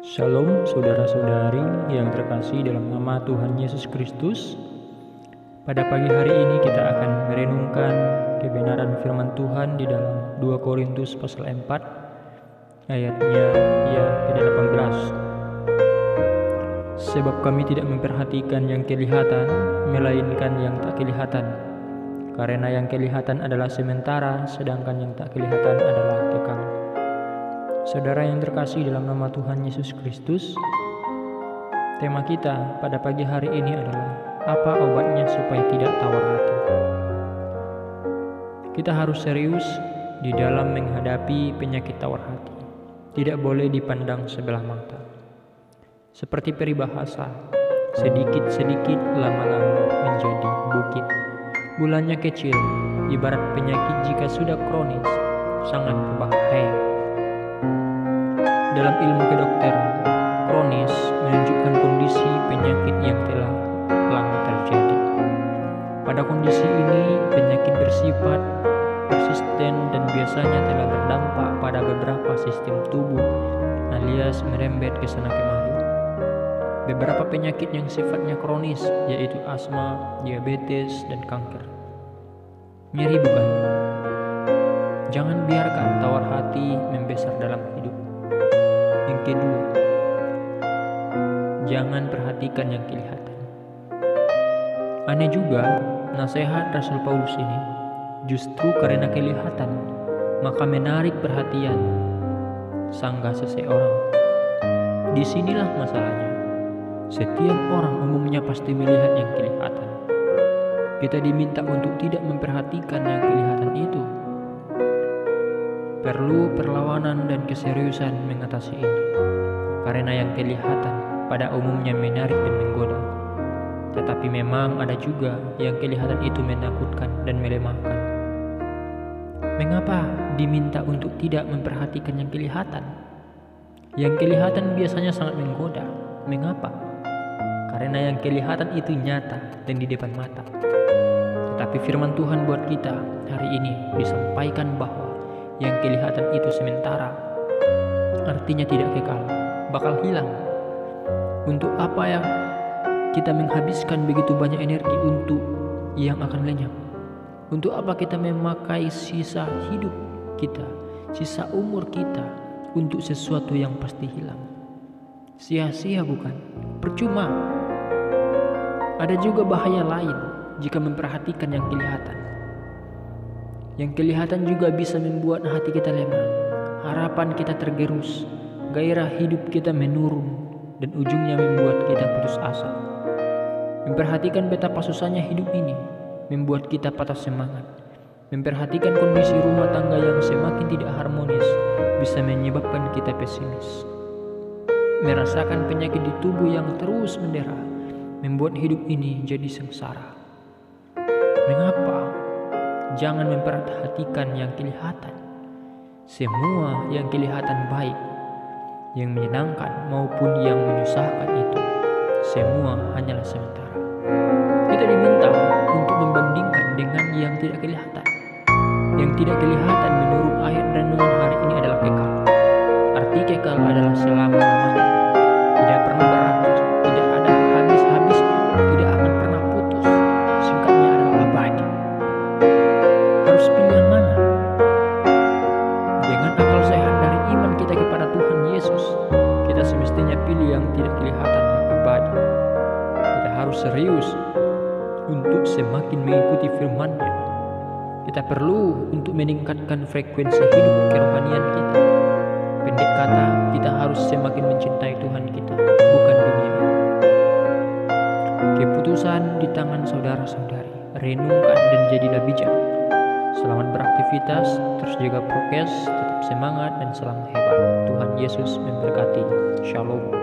Shalom saudara-saudari yang terkasih dalam nama Tuhan Yesus Kristus. Pada pagi hari ini kita akan merenungkan kebenaran firman Tuhan di dalam 2 Korintus pasal 4 ayatnya yang ke-18. Sebab kami tidak memperhatikan yang kelihatan, melainkan yang tak kelihatan. Karena yang kelihatan adalah sementara, sedangkan yang tak kelihatan adalah kekal. Saudara yang terkasih dalam nama Tuhan Yesus Kristus, tema kita pada pagi hari ini adalah apa obatnya supaya tidak tawar hati. Kita harus serius di dalam menghadapi penyakit tawar hati. Tidak boleh dipandang sebelah mata. Seperti peribahasa, sedikit-sedikit lama-lama menjadi bukit. Bulannya kecil, ibarat penyakit jika sudah kronis, sangat berbahaya. Dalam ilmu kedokteran, kronis menunjukkan kondisi penyakit yang telah lama terjadi. Pada kondisi ini, penyakit bersifat persisten dan biasanya telah berdampak pada beberapa sistem tubuh alias merembet ke sana kemari. Beberapa penyakit yang sifatnya kronis yaitu asma, diabetes, dan kanker. Nyeri bukan? Jangan biarkan tawar hati membesar dalam hidup. Yang kedua, jangan perhatikan yang kelihatan. Aneh juga, nasihat Rasul Paulus ini justru karena kelihatan, maka menarik perhatian sanggah seseorang. Disinilah masalahnya. Setiap orang umumnya pasti melihat yang kelihatan. Kita diminta untuk tidak memperhatikan yang kelihatan itu. Perlu perlawanan dan keseriusan mengatasi ini, karena yang kelihatan pada umumnya menarik dan menggoda. Tetapi memang ada juga yang kelihatan itu menakutkan dan melemahkan. Mengapa diminta untuk tidak memperhatikan yang kelihatan? Yang kelihatan biasanya sangat menggoda. Mengapa? Karena yang kelihatan itu nyata dan di depan mata. Tetapi firman Tuhan buat kita hari ini disampaikan bahwa yang kelihatan itu sementara, artinya tidak kekal, bakal hilang. Untuk apa yang kita menghabiskan begitu banyak energi untuk yang akan lenyap? Untuk apa kita memakai sisa hidup kita, sisa umur kita untuk sesuatu yang pasti hilang? Sia-sia bukan? Percuma. Ada juga bahaya lain jika memperhatikan yang kelihatan. Yang kelihatan juga bisa membuat hati kita lemah, harapan kita tergerus, gairah hidup kita menurun, dan ujungnya membuat kita putus asa. Memperhatikan betapa susahnya hidup ini membuat kita patah semangat. Memperhatikan kondisi rumah tangga yang semakin tidak harmonis bisa menyebabkan kita pesimis. Merasakan penyakit di tubuh yang terus mendera membuat hidup ini jadi sengsara. Mengapa? Jangan memperhatikan yang kelihatan. Semua yang kelihatan baik, yang menyenangkan maupun yang menyusahkan itu, semua hanyalah sementara. Kita diminta untuk membandingkan dengan yang tidak kelihatan. Yang tidak kelihatan menurut ayat renungan hari ini adalah kekal. Arti kekal adalah selama-lamanya, tidak pernah berakhir, tidak ada habis-habisnya, tidak akan pernah putus. Singkatnya adalah abadi. Harus pilih yang mana? Dengan akal sehat dari iman kita kepada Tuhan Yesus, kita semestinya pilih yang tidak kelihatan, yang abadi. Kita harus serius untuk semakin mengikuti firman-Nya. Kita perlu untuk meningkatkan frekuensi hidup kerohanian kita. Pendek kata, kita harus semakin mencintai Tuhan kita, bukan dunia ini. Keputusan di tangan saudara-saudari. Renungkan dan jadilah bijak. Selamat beraktivitas, terus jaga prokes, tetap semangat dan salam hebat. Tuhan Yesus memberkati. Shalom.